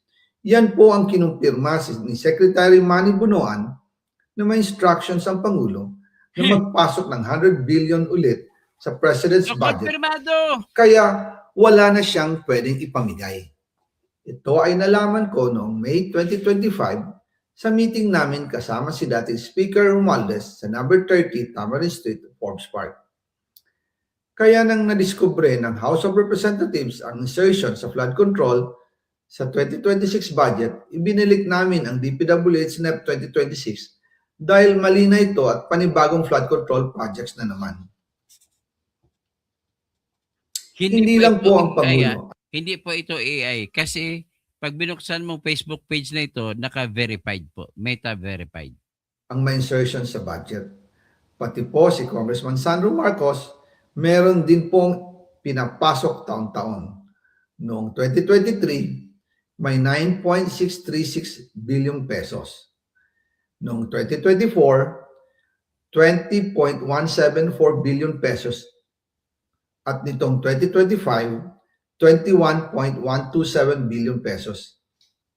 Yan po ang kinumpirma ni Secretary Manny Bunoan na may instructions ang Pangulo na magpasok ng 100 billion ulit sa President's So, Budget. konfirmado. Kaya wala na siyang pwedeng ipamigay. Ito ay nalaman ko noong May 2025 sa meeting namin kasama si dating Speaker Romualdez sa number 30 Tamarind Street, Forbes Park. Kaya nang nadiskubre ng House of Representatives ang insertion sa flood control sa 2026 budget, ibinilik namin ang DPWH NEP 2026 dahil mali na ito at panibagong flood control projects na naman. Hindi lang po ang Pangulo. Hindi po ito AI kasi pag binuksan mong Facebook page na ito, naka-verified po, meta-verified. Ang may insertion sa budget. Pati po si Congressman Sandro Marcos, meron din pong pinapasok taon-taon. Noong 2023, may 9.636 billion pesos. Noong 2024, 20.174 billion pesos. At nitong 2025, 21.127 billion pesos.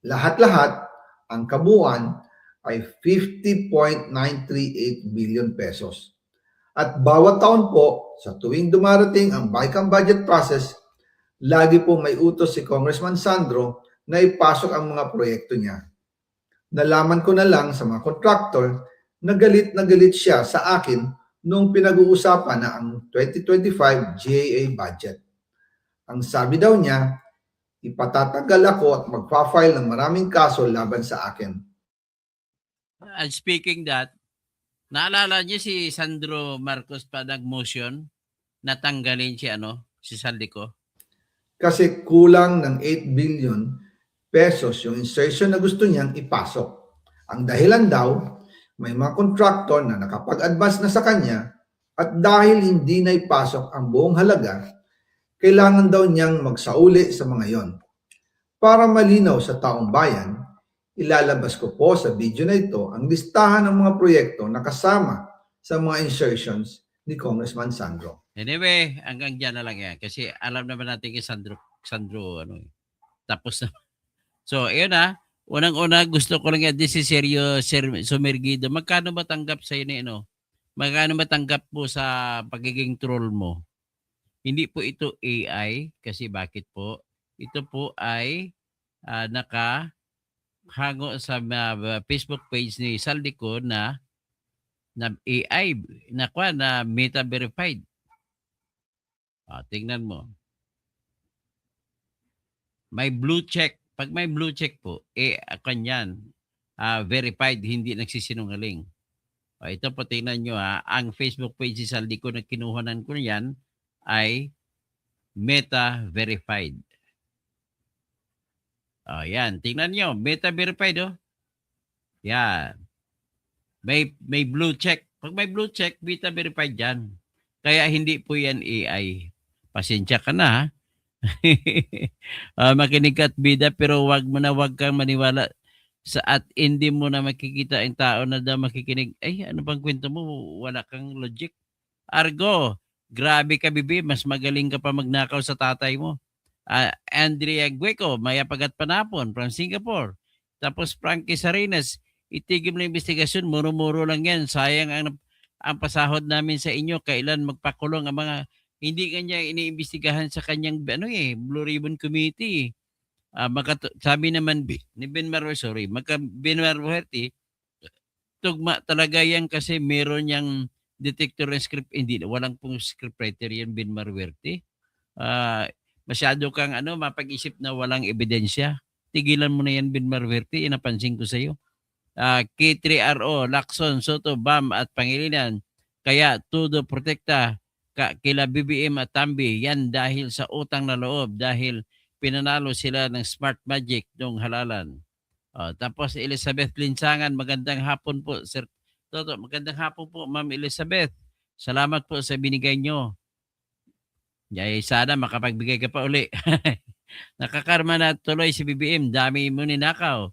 Lahat-lahat, ang kabuuan ay 50.938 billion pesos. At bawat taon po, sa tuwing dumarating ang BICAM budget process, lagi po may utos si Congressman Sandro na ipasok ang mga proyekto niya. Nalaman ko na lang sa mga contractor na galit siya sa akin nung pinag-uusapan na ang 2025 GAA budget. Ang sabi daw niya, ipatatagal ako at magpa-file ng maraming kaso laban sa akin. And speaking that, naalala niyo si Sandro Marcos pa nag-motion na tanggalin si Saldico? Kasi kulang ng 8 billion pesos yung insertion na gusto niyang ipasok. Ang dahilan daw, may mga contractor na nakapag-advance na sa kanya at dahil hindi na ipasok ang buong halaga, kailangan daw niyang magsauli sa mga yon. Para malinaw sa taong bayan, ilalabas ko po sa video na ito ang listahan ng mga proyekto na kasama sa mga insertions ni Congressman Sandro. Anyway, hanggang dyan na lang yan. Kasi alam naman natin kay Sandro tapos na. So, ayun unang-una, gusto ko lang yan, this is Sergio Sumergido. Magkano ba tanggap sa inyo, Magkano ba tanggap po sa pagiging troll mo? Hindi po ito AI, kasi bakit po? Ito po ay nakahango sa Facebook page ni Saldico na AI, na meta-verified. Tingnan mo. May blue check. Pag may blue check po, kanyan, verified, hindi nagsisinungaling. Ito po, tingnan nyo ang Facebook page ni Saldico na kinuhanan ko yan ay meta-verified. Yan, tingnan nyo, meta-verified Yan. May blue check. Pag may blue check, meta-verified yan. Kaya hindi po yan AI. Pasensya ka na makinig ka at bida, pero wag kang maniwala at hindi mo na makikita ang tao na daw makikinig. Ay, ano bang kwento mo? Wala kang logic. Argo, grabe ka bibi, mas magaling ka pa magnakaw sa tatay mo. Andrea Gueco, Mayapagat Panapon from Singapore. Tapos Frankie Sarinas, itigil mo na investigasyon, muro-muro lang yan. Sayang ang pasahod namin sa inyo. Kailan magpakulong ang mga hindi kanya iniimbestigahan sa kanyang Blue Ribbon Committee. Sabi naman ni Ben Marwerte, Ben Marwerte, tugma talaga yan kasi meron yang detector ng script. Hindi, walang pong script writer yan, Ben Marwerte. Masyado kang mapag-isip na walang ebidensya. Tigilan mo na yan, Ben Marwerte, inapansin ko sa iyo. K3RO, Lacson, Soto, Bam at Pangilinan. Kaya todo protekta kila BBM at Tambi yan dahil sa utang na loob, dahil pinanalo sila ng Smart Magic noong halalan. Tapos Elizabeth Linsangan, magandang hapon po Sir Toto, magandang hapon po Ma'am Elizabeth. Salamat po sa binigay nyo. Sana makapagbigay ka pa uli. Nakakarma na tuloy si BBM, dami mo ninakaw.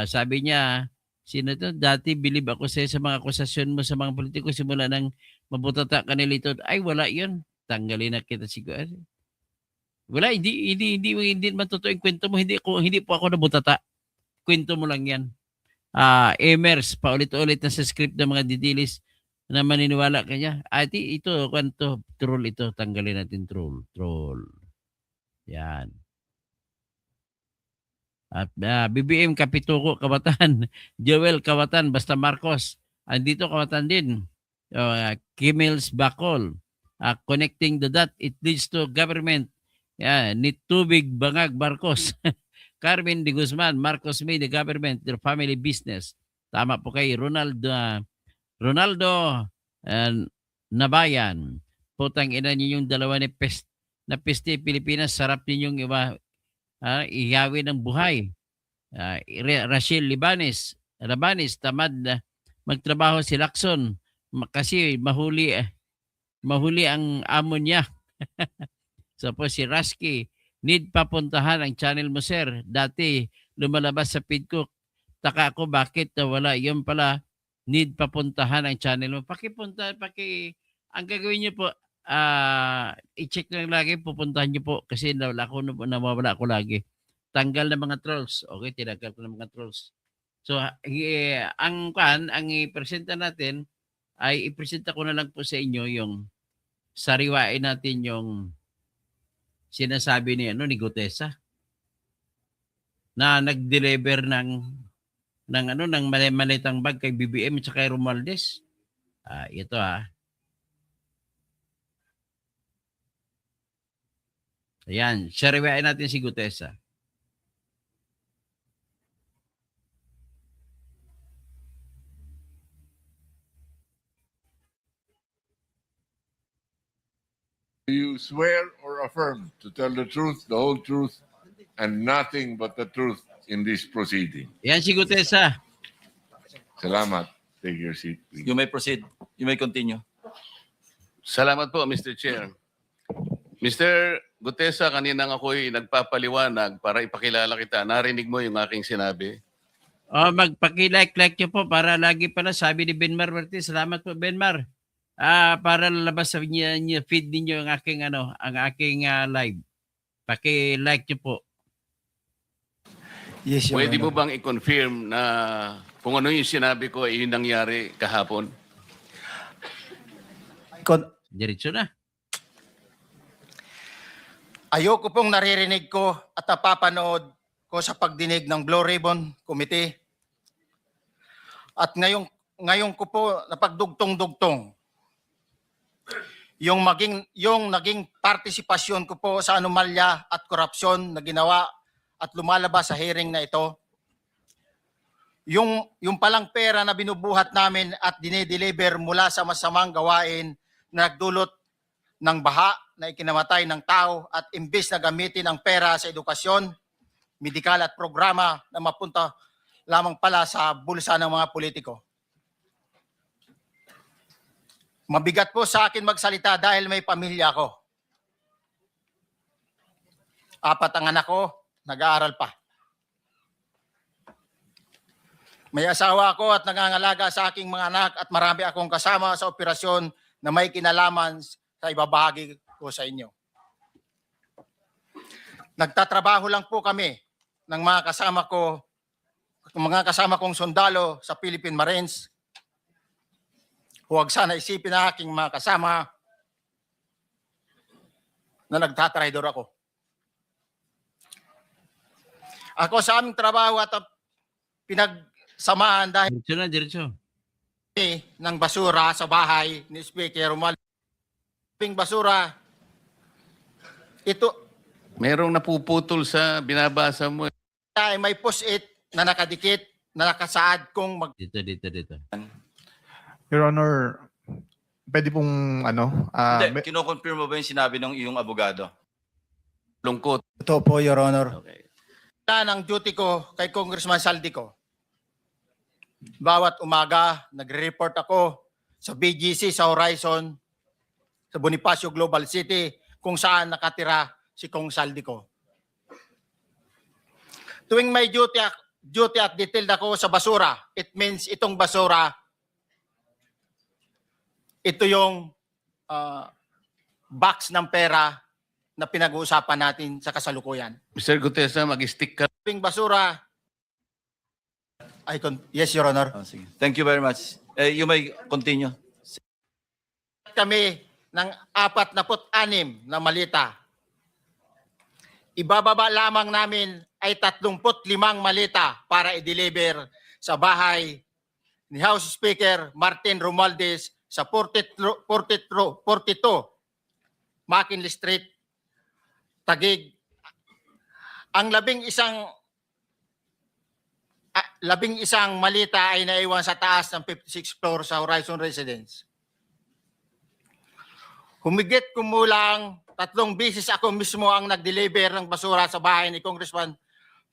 Sabi niya, sino to? Dati bilib ako sa mga akusasyon mo sa mga politiko simula nang mabutata ka nilito. Ay, wala yun. Tanggalin na kita siguro. Wala, hindi man totoo yung kwento mo. Hindi po ako nabutata. Kwento mo lang yan. Emers, paulit-ulit na sa script ng mga didilis na maniniwala kanya. Ito, kwento, troll ito. Tanggalin natin troll. Yan. At BBM Kapituko, Kawatan. Joel, Kawatan. Basta Marcos. Andito, Kawatan din. Kimils Bacol. Connecting the dot, it leads to government. Ni Tubig Bangag Marcos. Carmen de Guzman, Marcos made the government their family business. Tama po kay Ronaldo Nabayan. Putang ina ninyong dalawa na peste Pilipinas, sarap ninyong ihawin ng buhay. Rachel Libanes, tamad na magtrabaho si Lacson kasi mahuli ang amo niya. So po si Rasky, need papuntahan ang channel mo sir. Dati lumalabas sa feed ko. Taka ako bakit wala. Yun pala, need papuntahan ang channel mo. Ang gagawin niyo po, i-check lang lagi, pupuntahan niyo po kasi nawawala ako lagi. Tanggal na mga trolls. Okay, tinanggal ko ng mga trolls. So, ang i-presenta natin ay i-presenta ko na lang po sa inyo yung sariwain natin yung sinasabi ni Gutesa na nag-deliver ng malitang bag kay BBM at kay Romualdez. Ito Ayan, sariwain natin si Gutesa. Do you swear or affirm to tell the truth, the whole truth, and nothing but the truth in this proceeding? Ayan si Gutesa. Salamat. Take your seat, please. You may proceed. You may continue. Salamat po, Mr. Chair. Mr. Gutesa, kanina ako'y nagpapaliwanag para ipakilala kita. Narinig mo yung aking sinabi? Magpaki-like nyo po para lagi pala sabi ni Benmar Martin. Salamat po, Benmar. Para lalabas sa feed ninyo ang aking live. Paki-like nyo po. Yes, Your Pwede mo Honor. bang i-confirm na kung ano yung sinabi ko ay yung nangyari kahapon? Diretso na. Ayoko pong naririnig ko at napapanood ko sa pagdinig ng Blue Ribbon Committee. At ngayon ko po napagdugtong-dugtong yung naging partisipasyon ko po sa anomalya at korupsyon na ginawa at lumalabas sa hearing na ito. Yung palang pera na binubuhat namin at dinedeliver mula sa masamang gawain na nagdulot ng baha na ikinamatay ng tao at imbes na gamitin ang pera sa edukasyon, medikal at programa na mapunta lamang pala sa bulsa ng mga politiko. Mabigat po sa akin magsalita dahil may pamilya ko. 4 ang anak ko, nag-aaral pa. May asawa ako at nangangalaga sa aking mga anak at marami akong kasama sa operasyon na may kinalaman sa ibabahagi ko sa inyo. Nagtatrabaho lang po kami ng mga kasama kong sundalo sa Philippine Marines. Huwag sana isipin na aking mga kasama na nagtatraidor ako. Ako sa aming trabaho at pinagsamahan dahil Diretso na, diretso. ng basura sa bahay ni Speaker Romualdez. Basura, ito Merong napuputol sa binabasa mo. ay may post-it na nakadikit na nakasaad kung Dito. Your Honor, pwede pong Hindi, kinoconfirm mo ba yung sinabi ng iyong abogado? Lungkot. Ito po, Your Honor. Okay. Ng duty ko kay Congressman Saldico. Bawat umaga, nagre-report ako sa BGC, sa Horizon, sa Bonifacio Global City, kung saan nakatira si Kong Saldico. Tuwing may duty at detailed ako sa basura, it means itong basura, ito yung box ng pera na pinag-uusapan natin sa kasalukuyan. Mr. Gutesa, mag-stick ka. Tuwing basura, yes, Your Honor. Oh, sige. Thank you very much. You may continue. Kami ng 46 na malita. Ibababa lamang namin ay 35 malita para i-deliver sa bahay ni House Speaker Martin Romualdez sa 42 McKinley Street, Taguig. Ang labing isang malita ay naiwan sa taas ng 56th floor sa Horizon Residence. Humigit kumulang 3 beses ako mismo ang nag-deliver ng basura sa bahay ni Congressman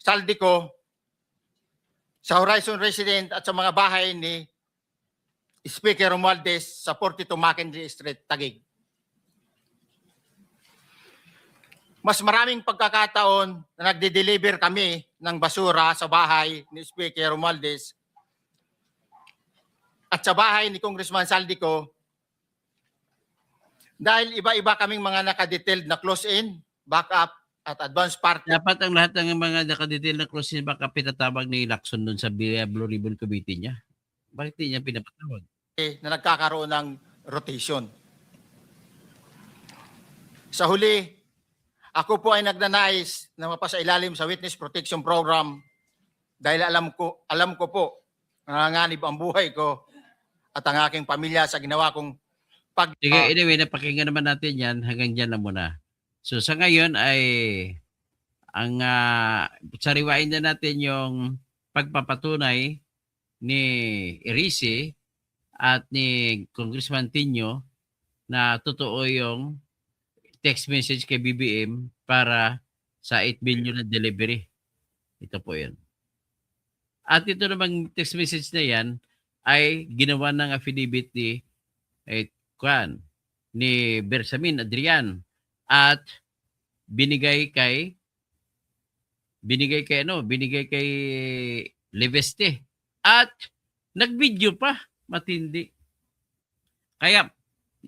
Saldico, sa Horizon Residence at sa mga bahay ni Speaker Romualdez sa 42 McKinley Street, Taguig. Mas maraming pagkakataon na nagde-deliver kami ng basura sa bahay ni Speaker Romualdez at sa bahay ni Congressman Saldico dahil iba-iba kaming mga nakadetailed na close-in, backup, at advance party. Dapat ang lahat ng mga nakadetail na close baka pinatabag ni Lacson doon sa Blue Ribbon Committee niya. Bakit hindi niya pinapatawag? Na nagkakaroon ng rotation. Sa huli, ako po ay nagnanais na mapasailalim sa Witness Protection Program dahil alam ko po nanganganib ang buhay ko at ang aking pamilya sa ginawa kong Sige, anyway, napakinggan naman natin yan. Hanggang dyan na muna. So sa ngayon ay sariwain na natin yung pagpapatunay ni Erice at ni Congressman Tinio na totoo yung text message kay BBM para sa 8 billion na delivery. Ito po yun. At ito namang text message na yan ay ginawa ng affidavit ni Bersamin Adrian at binigay kay Leveste at nagvideo pa, matindi. Kaya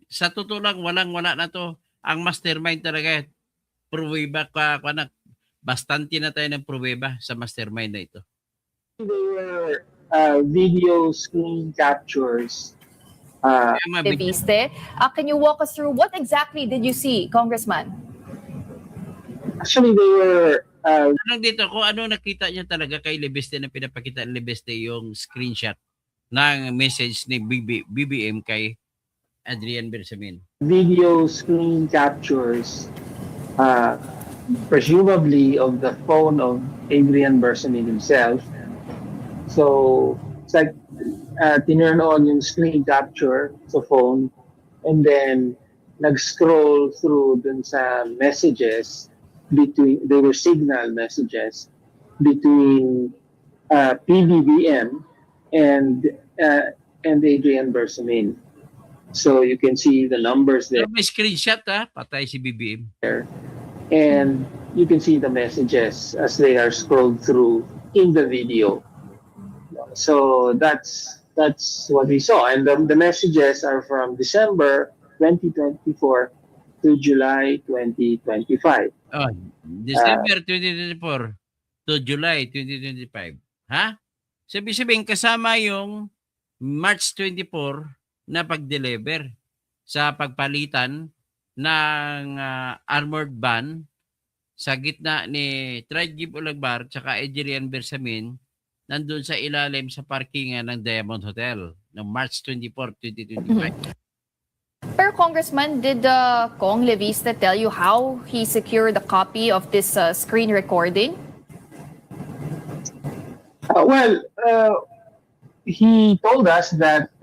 sa totoo lang walang-wala na to ang mastermind talaga. Pruweba bastante na tayo ng pruweba sa mastermind na ito. There were video screen captures. Leviste. Can you walk us through what exactly did you see, Congressman? Actually, they were Tanong dito kung ano nakita niya talaga kay Leveste na pinapakita ni Leveste yung screenshot ng message ni BBM kay Adrian Bersamin. video screen captures, presumably of the phone of Adrian Bersamin himself. So it's like tinurn on yung screen capture sa phone and then nag-scroll through dun sa messages they were signal messages between PBBM and Adrian Bersamin. So you can see the numbers there, Pero may screenshot patay si BBM. and you can see the messages as they are scrolled through in the video. So that's what we saw, and the messages are from December 2024 to July 2025. Oh, December 2024 to July 2025. Ha? Sabihin kasama yung March 24 na pag-deliver sa pagpalitan ng armored van sa gitna ni Trajib Ulagbar tsaka Adrian Bersamin nandun sa ilalim sa parkingan ng Diamond Hotel noong March 24, 2025. Pero Congressman, did Kong Leviste tell you how he secured a copy of this screen recording? He told us that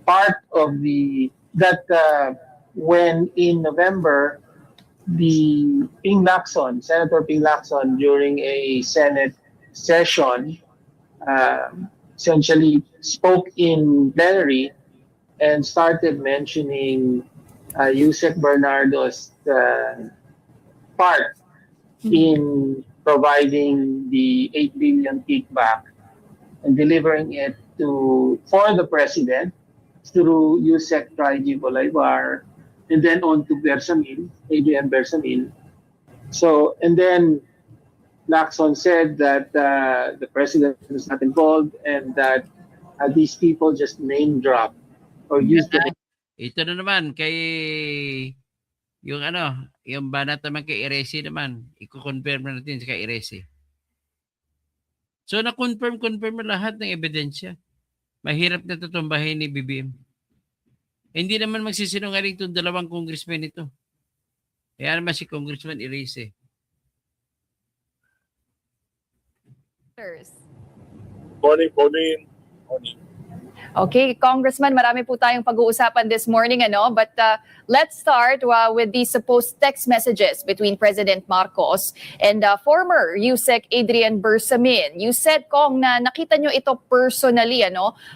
part of when in November, Senator Ping Lacson, during a Senate session, essentially spoke in plenary and started mentioning Yusek Bernardo's part in providing the 8 billion kickback and delivering it for the president through Yusek Trajib Ulagbar, and then on to Bersamin, Adrian Bersamin. So, and then Lacson said that the president was not involved and that these people just name drop or use the Ito na naman kay yung banat naman kay Eresi naman. Iko-confirm na natin kay Eresi. So na-confirm na lahat ng ebidensya. Mahirap na tutumbahin ni BBM. Hindi naman magsisinungaling itong dalawang congressman ito. Kaya naman si Congressman Eresi. Morning. Okay, Congressman, marami po tayong pag-uusapan this morning, but let's start with the supposed text messages between President Marcos and former Yusek Adrian Bersamin. You said, Kong, na nakita nyo ito personally,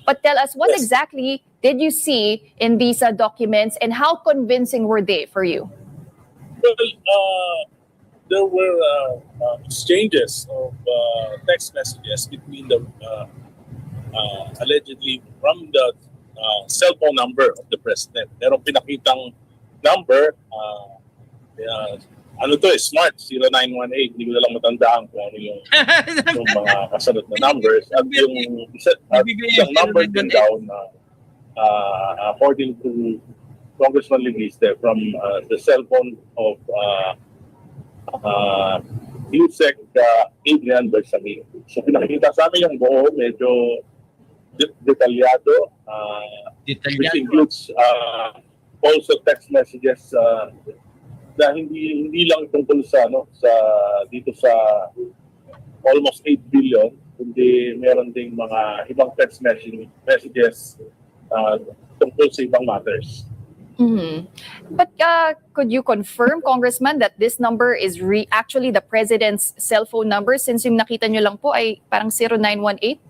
but tell us what exactly did you see in these documents and how convincing were they for you? Well, there were exchanges of text messages between the allegedly from the cell phone number of the president. Merong pinakitang number, smart, 0918. Hindi ko na lang matandaan kung ano yung mga kasunod na numbers. At yung isang number din daw na according to Congressman Leviste from the cell phone of Yusek Adrian Bersamin. So pinakita sa amin yung buo, medyo detalyado, which includes also text messages na hindi lang tungkol sa dito sa almost 8 billion, kundi meron ding mga ibang text messages tungkol sa ibang matters. Mm-hmm. But could you confirm, Congressman, that this number is actually the president's cell phone number since yung nakita nyo lang po ay parang 0918?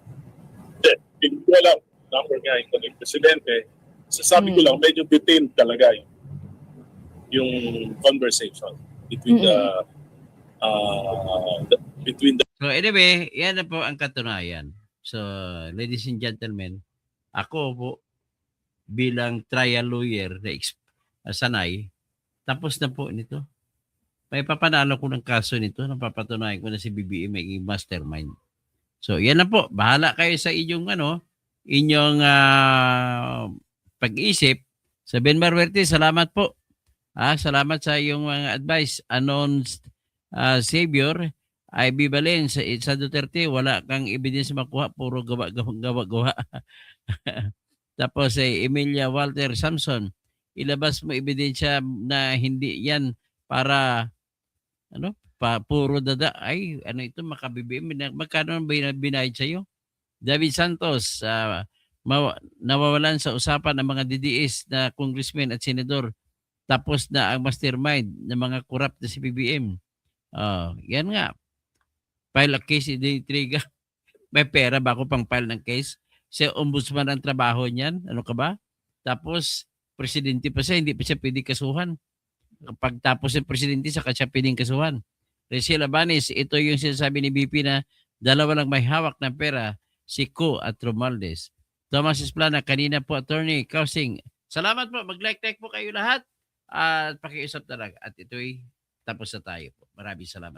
Hindi ko alam number nga yung presidente. Sasabi ko lang, medyo detailed talaga yung conversation between the So anyway, yan na po ang katunayan. So ladies and gentlemen, ako po bilang trial lawyer na sanay, tapos na po nito. May papanalo ko ng kaso nito, napapatunayan ko na si BBM may mastermind. So yan na po, bahala kayo sa inyong inyong pag-iisip. Sa Ben Marwerte, salamat po. Salamat sa iyong mga advice. Anon Savior, ay bibalin sa Duterte, wala kang ebidensya makuha, puro gawa. Tapos Emilia Walter Samson, ilabas mo ebidensya na hindi yan para puro dada. Ay, ito, makabibim. Magkano binayad sa'yo? David Santos, nawawalan sa usapan ng mga DDS na congressman at senador. Tapos na ang mastermind ng mga corrupt na si BBM. Yan nga. File a case, intriga. May pera ba ako pang file ng case? Si ombudsman ang trabaho niyan. Ano ka ba? Tapos, presidente pa siya, hindi pa siya pwede kasuhan. Kapag tapos yung presidente, saka siya pwedeng kasuhan. Rachel Abanis, ito yung sinasabi ni BP na dalawa lang may hawak ng pera, si Ko at Romualdez. Thomas Esplana, kanina po, Attorney Kausing. Salamat po, mag-like po kayo lahat at pakiusap talaga. At ito'y tapos na tayo po. Maraming salamat.